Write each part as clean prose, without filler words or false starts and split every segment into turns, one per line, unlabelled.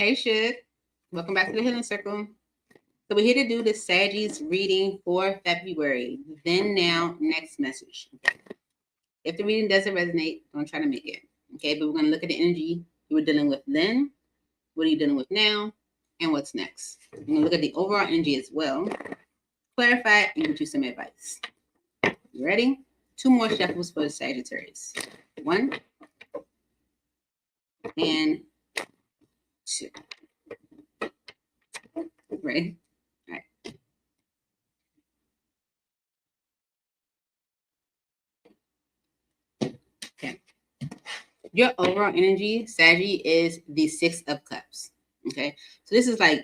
Hey, Shug. Welcome back to the Healing Circle. So we're here to do the Saggies reading for February. Then, now, next message. Okay. If the reading doesn't resonate, don't try to make it. Okay, but we're going to look at the energy you were dealing with then, what are you dealing with now, and what's next. We're going to look at the overall energy as well, clarify it, and give you some advice. You ready? 2 more shuffles for the Sagittarius. 1 and 2. Ready? All right. Okay. Your overall energy, Saggy, is the 6 of Cups. Okay. So this is like,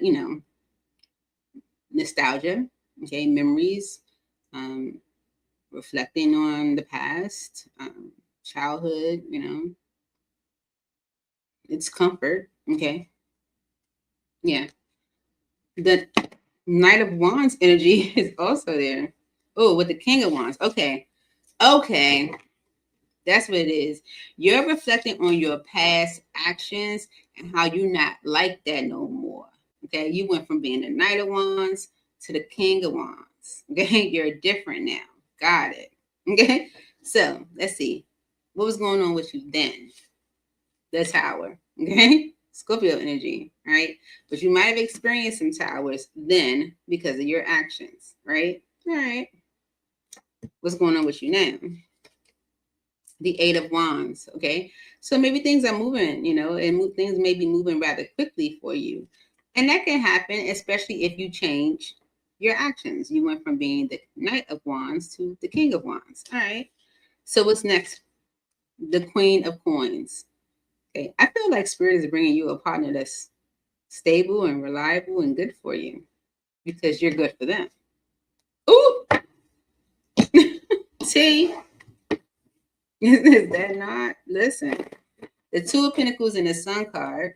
nostalgia, okay, memories, reflecting on the past, childhood, it's comfort, okay. Yeah. The Knight of Wands energy is also there. Oh, with the King of Wands. Okay. That's what it is. You're reflecting on your past actions and how you're not like that no more. Okay. You went from being the Knight of Wands to the King of Wands. Okay. You're different now. Got it. Okay. So let's see. What was going on with you then? The Tower. Okay. Scorpio energy. Right. But you might have experienced some towers then because of your actions. Right. All right. What's going on with you now? The 8 of Wands, okay? So maybe things are moving, and things may be moving rather quickly for you. And that can happen, especially if you change your actions. You went from being the Knight of Wands to the King of Wands, all right? So what's next? The Queen of Coins, okay? I feel like Spirit is bringing you a partner that's stable and reliable and good for you because you're good for them. Ooh! See? Is that not? Listen, the 2 of Pentacles and the Sun card,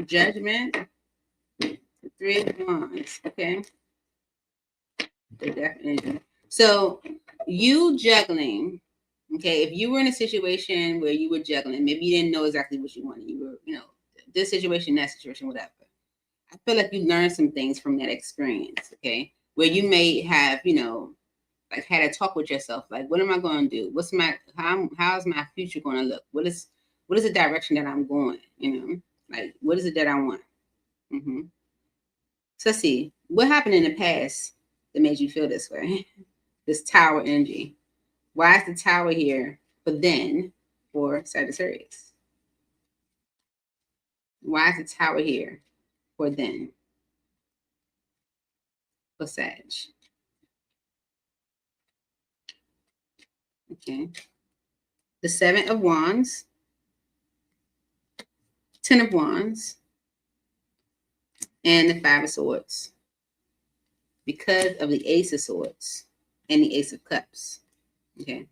Judgment, the 3 of Wands, okay? The Death energy. So you juggling, okay, if you were in a situation where you were juggling, maybe you didn't know exactly what you wanted. You were, this situation, that situation, whatever. I feel like you learned some things from that experience, okay? Where you may have, like had a talk with yourself, like, what am I going to do? How's my future going to look? What is the direction that I'm going? Like, what is it that I want? So let's see, what happened in the past that made you feel this way? This Tower energy. Why is the Tower here for Sagittarius? Why is the Tower here for Sag? Okay. The 7 of Wands, 10 of Wands, and the 5 of Swords. Because of the Ace of Swords and the Ace of Cups. Okay.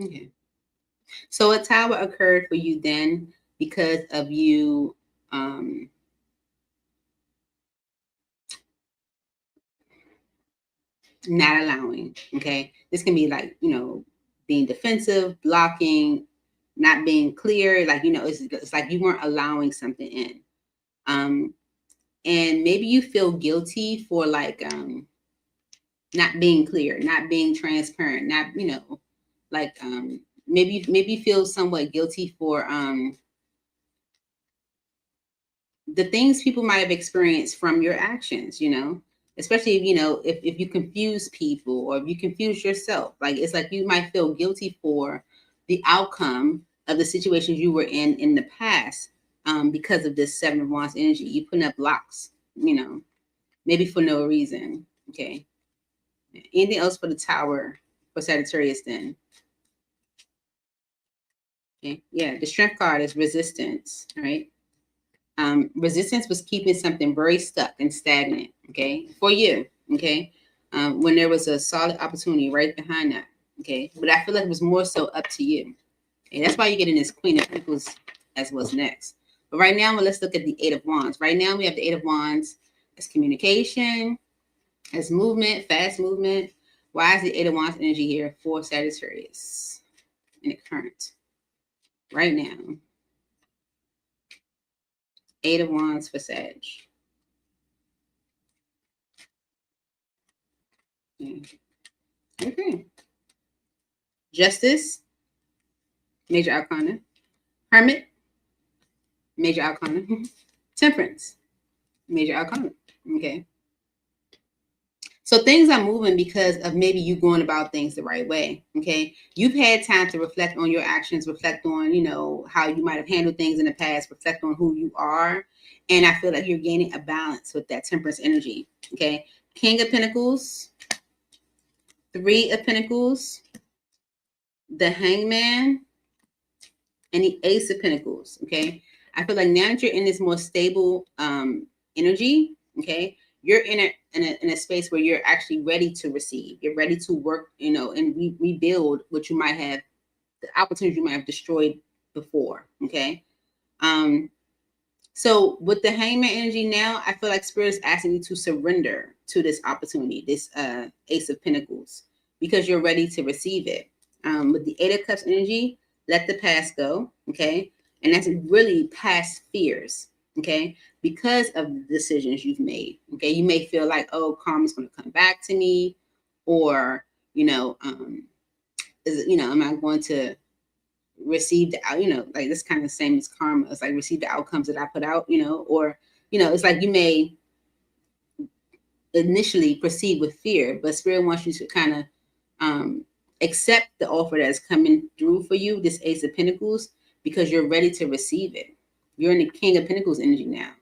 Okay. So a Tower occurred for you then because of you not allowing. Okay. This can be like, being defensive, blocking, not being clear. Like, it's like you weren't allowing something in. And maybe you feel guilty for like not being clear, not being transparent, not, like maybe you feel somewhat guilty for the things people might have experienced from your actions, especially if you confuse people or if you confuse yourself. Like, it's like you might feel guilty for the outcome of the situations you were in the past because of this 7 of Wands energy. You putting up blocks, maybe for no reason. Okay. Anything else for the Tower for Sagittarius then? Okay. Yeah, the Strength card is resistance, right? Resistance was keeping something very stuck and stagnant, okay, for you, okay, when there was a solid opportunity right behind that, okay, but I feel like it was more so up to you, And that's why you're getting this Queen of Pentacles as what's next. But right now, let's look at the Eight of Wands. Right now, we have the Eight of Wands as communication, as movement, fast movement. Why is the Eight of Wands energy here for Sagittarius in the current? Right now, Eight of Wands for Sag. Yeah. Okay. Justice, major arcana. Hermit, major arcana. Temperance, major arcana. Okay. So things are moving because of maybe you going about things the right way. Okay. You've had time to reflect on your actions, reflect on, how you might have handled things in the past, reflect on who you are. And I feel like you're gaining a balance with that temperance energy. Okay. King of Pentacles, Three of Pentacles, the Hangman, and the Ace of Pentacles. Okay. I feel like now that you're in this more stable energy, okay, you're in a space where you're actually ready to receive. You're ready to work, and rebuild what you might have, the opportunities you might have destroyed before. Okay. So with the Hangman energy now, I feel like Spirit is asking you to surrender to this opportunity, this Ace of Pentacles, because you're ready to receive it. With the Eight of Cups energy, let the past go, okay? And that's really past fears, okay? Because of the decisions you've made, okay? You may feel like, oh, karma's going to come back to me, or, am I going to receive the, like this kind of same as karma. It's like receive the outcomes that I put out, or, it's like you may initially proceed with fear, but Spirit wants you to kind of accept the offer that's coming through for you, this Ace of Pentacles, because you're ready to receive it. You're in the King of Pentacles energy now.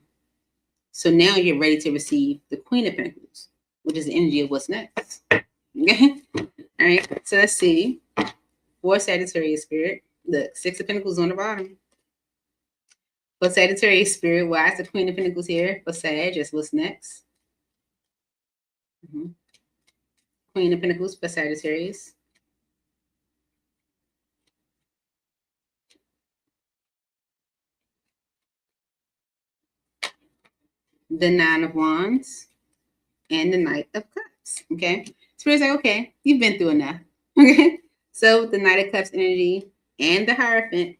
So now you're ready to receive the Queen of Pentacles, which is the energy of what's next. Okay. All right. So let's see. For Sagittarius Spirit, look, Six of Pentacles on the bottom. For Sagittarius Spirit, why is the Queen of Pentacles here? For Sag, is what's next. Queen of Pentacles for Sagittarius. The Nine of Wands and the Knight of Cups. Okay. Spirit's like, okay, you've been through enough. Okay. So the Knight of Cups energy and the Hierophant,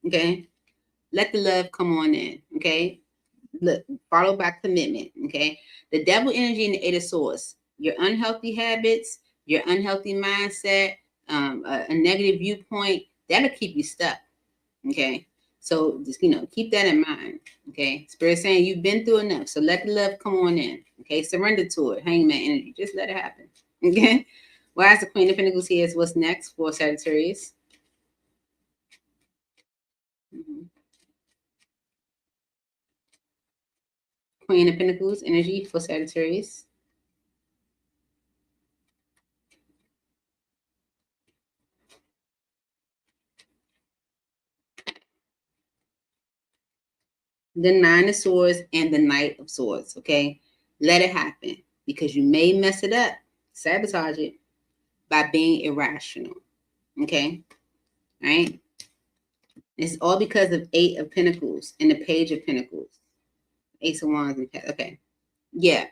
okay, let the love come on in. Okay. Look, followed by commitment. Okay. The Devil energy and the Eight of Swords, your unhealthy habits, your unhealthy mindset, a negative viewpoint, that'll keep you stuck. Okay. So just, keep that in mind. Okay. Spirit saying you've been through enough. So let the love come on in. Okay. Surrender to it. Hangman energy. Just let it happen. Okay. Why is the Queen of Pentacles here? Is what's next for Sagittarius? Queen of Pentacles energy for Sagittarius. The Nine of Swords and the Knight of Swords. Okay. Let it happen because you may mess it up, sabotage it by being irrational. Okay. All right. It's all because of Eight of Pentacles and the Page of Pentacles. Ace of Wands. Okay. Yeah.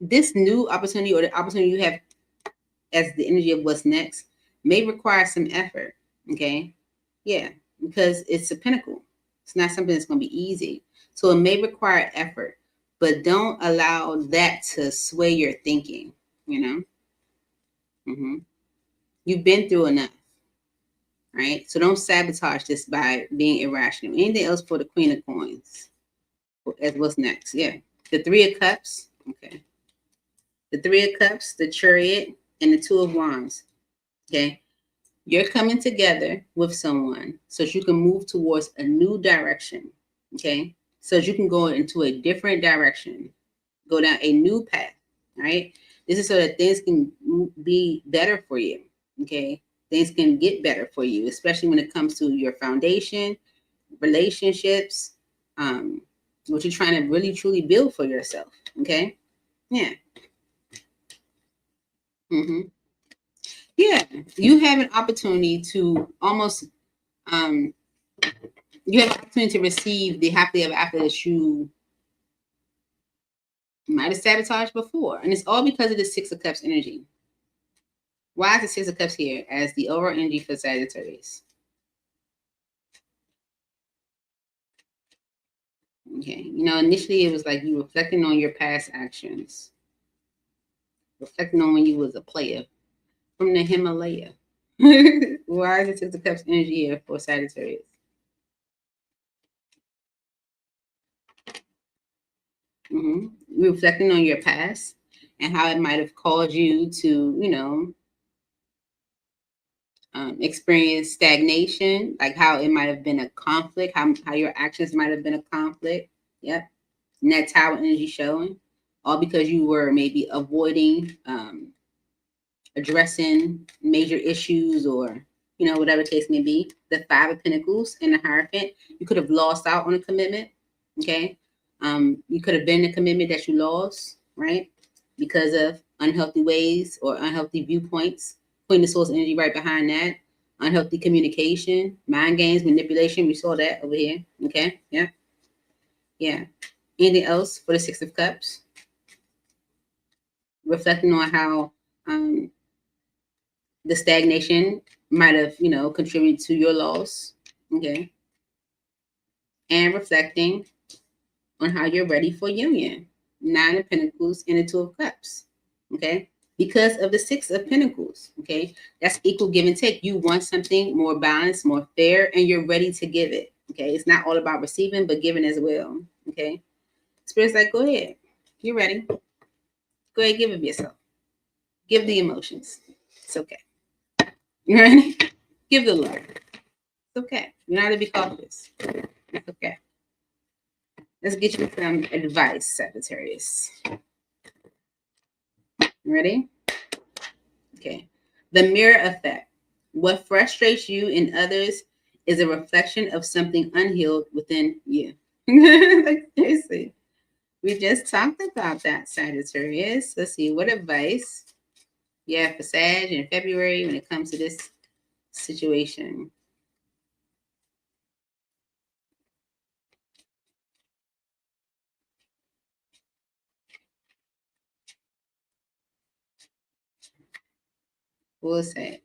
This new opportunity or the opportunity you have as the energy of what's next may require some effort. Okay. Yeah. Because it's a pinnacle. It's not something that's going to be easy. So it may require effort, but don't allow that to sway your thinking, You've been through enough. Right? So don't sabotage this by being irrational. Anything else for the Queen of Coins? As what's next? Yeah. The Three of Cups. Okay. The Three of Cups, the Chariot, and the Two of Wands. Okay. You're coming together with someone so that you can move towards a new direction. Okay. So that you can go into a different direction, go down a new path. Right. This is so that things can be better for you. Okay. Things can get better for you, especially when it comes to your foundation, relationships, what you're trying to really truly build for yourself. Okay. Yeah. Yeah, you have an opportunity to almost you have an opportunity to receive the happily ever after that you might have sabotaged before. And it's all because of the Six of Cups energy. Why is the Six of Cups here as the overall energy for Sagittarius? Okay, you know, initially it was like you reflecting on your past actions, reflecting on when you was a player from the Himalaya. Why is the Six of Cups energy here for Sagittarius? Reflecting on your past and how it might have caused you to, you know, experience stagnation, like how it might have been a conflict, how your actions might have been a conflict. Yep. And that tower energy showing, all because you were maybe avoiding addressing major issues or, you know, whatever the case may be. The Five of Pentacles and the Hierophant, you could have lost out on a commitment. Okay. You could have been a commitment that you lost, right? Because of unhealthy ways or unhealthy viewpoints. Putting the source energy right behind that. Unhealthy communication, mind games, manipulation. We saw that over here. Okay. Yeah. Yeah. Anything else for the Six of Cups? Reflecting on how the stagnation might have, you know, contributed to your loss. Okay. And reflecting on how you're ready for union. Nine of Pentacles and the Two of Cups. Okay. Because of the Six of Pentacles. Okay. That's equal give and take. You want something more balanced, more fair, and you're ready to give it. Okay. It's not all about receiving, but giving as well. Okay. Spirit's like, go ahead. You're ready. Go ahead, give it yourself. Give the emotions. It's okay. You ready? Give the love. It's okay. You don't have to be cautious. It's okay. Let's get you some advice, Sagittarius. Ready? Okay. The mirror effect. What frustrates you in others is a reflection of something unhealed within you. Like, seriously. We just talked about that, Sagittarius. Let's see. What advice you have for Sag in February when it comes to this situation? Full Sag.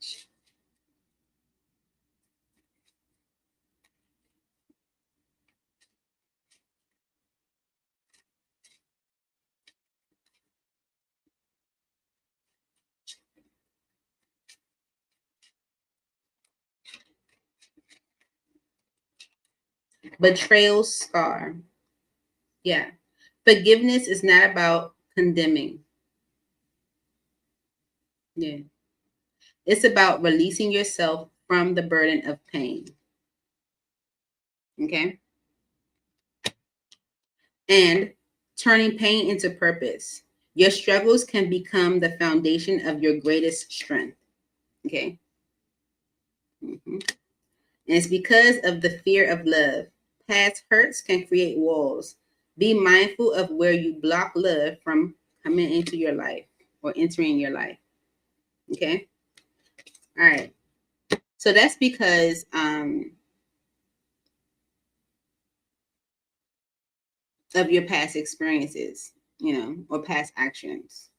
Betrayal scar. Yeah. Forgiveness is not about condemning. Yeah. It's about releasing yourself from the burden of pain. Okay. And turning pain into purpose. Your struggles can become the foundation of your greatest strength. Okay. And it's because of the fear of love. Past hurts can create walls. Be mindful of where you block love from coming into your life or entering your life. Okay. All right. So that's because of your past experiences, you know, or past actions,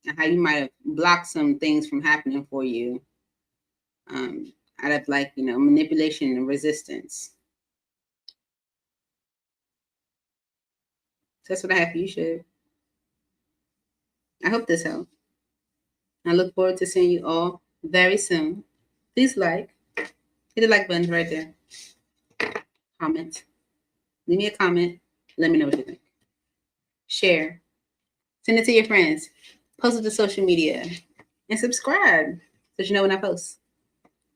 and how you might have blocked some things from happening for you out of, like, you know, manipulation and resistance. So that's what I have for you, Shiv. I hope this helped. I look forward to seeing you all very soon. Please hit the like button right there. Comment. Leave me a comment. Let me know what you think. Share. Send it to your friends. Post it to social media. And subscribe so you know when I post.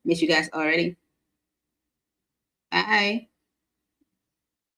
Miss you guys already. Bye.